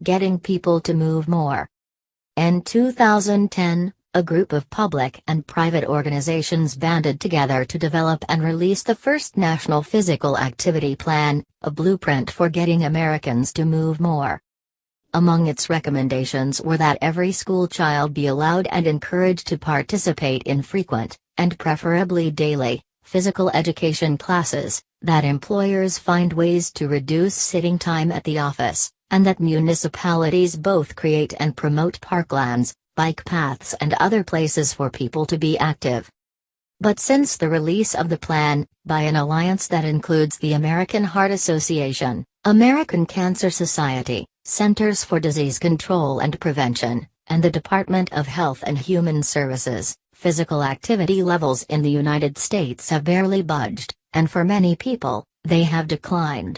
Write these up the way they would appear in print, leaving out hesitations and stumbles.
getting people to move more. In 2010, a group of public and private organizations banded together to develop and release the first National Physical Activity Plan, a blueprint for getting Americans to move more. Among its recommendations were that every school child be allowed and encouraged to participate in frequent, and preferably daily, physical education classes, that employers find ways to reduce sitting time at the office, and that municipalities both create and promote parklands, bike paths and other places for people to be active. But since the release of the plan, by an alliance that includes the American Heart Association, American Cancer Society, Centers for Disease Control and Prevention, and the Department of Health and Human Services, physical activity levels in the United States have barely budged, and for many people, they have declined.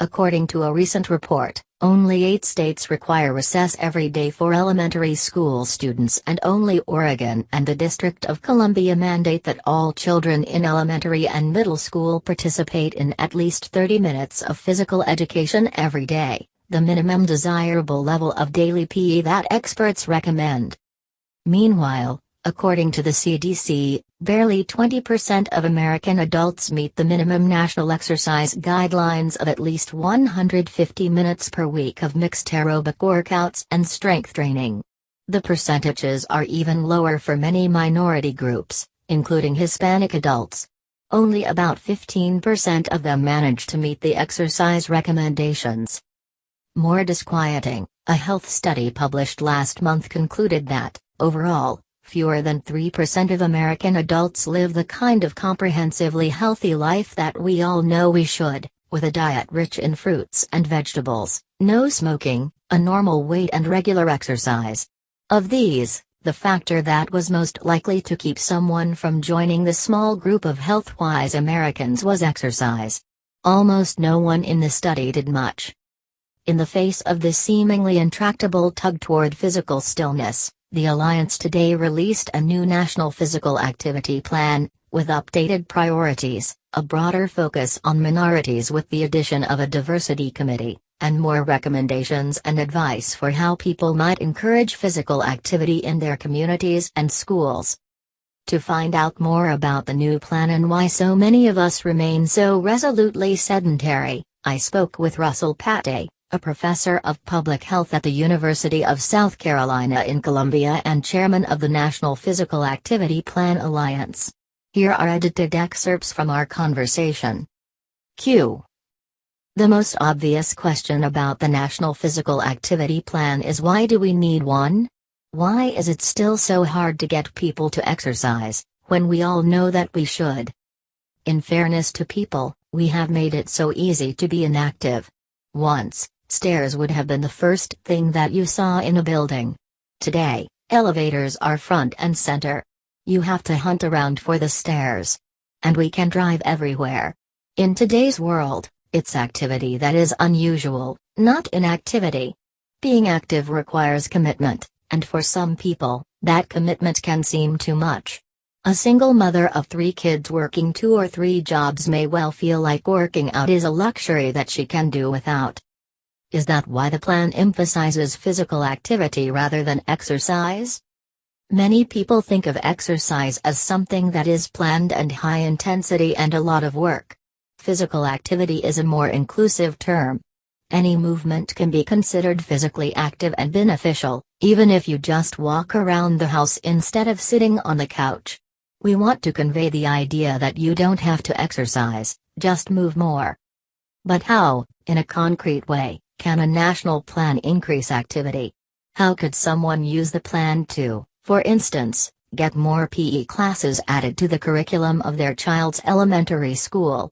According to a recent report, only 8 states require recess every day for elementary school students, and only Oregon and the District of Columbia mandate that all children in elementary and middle school participate in at least 30 minutes of physical education every day, the minimum desirable level of daily PE that experts recommend. Meanwhile, according to the CDC, barely 20% of American adults meet the minimum national exercise guidelines of at least 150 minutes per week of mixed aerobic workouts and strength training. The percentages are even lower for many minority groups, including Hispanic adults. Only about 15% of them manage to meet the exercise recommendations. More disquieting, a health study published last month concluded that, overall, fewer than 3% of American adults live the kind of comprehensively healthy life that we all know we should, with a diet rich in fruits and vegetables, no smoking, a normal weight and regular exercise. Of these, the factor that was most likely to keep someone from joining the small group of health-wise Americans was exercise. Almost no one in the study did much. In the face of this seemingly intractable tug toward physical stillness, the Alliance today released a new National Physical Activity Plan, with updated priorities, a broader focus on minorities with the addition of a diversity committee, and more recommendations and advice for how people might encourage physical activity in their communities and schools. To find out more about the new plan and why so many of us remain so resolutely sedentary, I spoke with Russell Pate, a professor of public health at the University of South Carolina in Columbia and chairman of the National Physical Activity Plan Alliance. Here are edited excerpts from our conversation. Q. The most obvious question about the National Physical Activity Plan is, why do we need one? Why is it still so hard to get people to exercise, when we all know that we should? In fairness to people, we have made it so easy to be inactive. Once, stairs would have been the first thing that you saw in a building. Today, elevators are front and center. You have to hunt around for the stairs. And we can drive everywhere. In today's world, it's activity that is unusual, not inactivity. Being active requires commitment, and for some people, that commitment can seem too much. A single mother of 3 kids working 2 or 3 jobs may well feel like working out is a luxury that she can do without. Is that why the plan emphasizes physical activity rather than exercise? Many people think of exercise as something that is planned and high intensity and a lot of work. Physical activity is a more inclusive term. Any movement can be considered physically active and beneficial, even if you just walk around the house instead of sitting on the couch. We want to convey the idea that you don't have to exercise, just move more. But how, in a concrete way, can a national plan increase activity? How could someone use the plan to, for instance, get more PE classes added to the curriculum of their child's elementary school?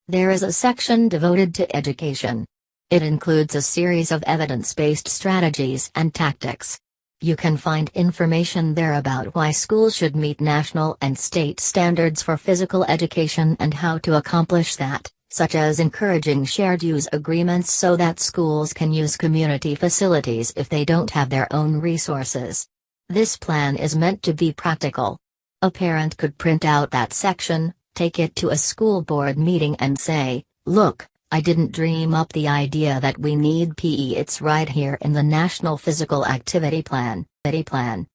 There is a section devoted to education. It includes a series of evidence-based strategies and tactics. You can find information there about why schools should meet national and state standards for physical education and how to accomplish that, such as encouraging shared use agreements so that schools can use community facilities if they don't have their own resources. This plan is meant to be practical. A parent could print out that section, take it to a school board meeting and say, "Look, I didn't dream up the idea that we need PE, it's right here in the National Physical Activity Plan.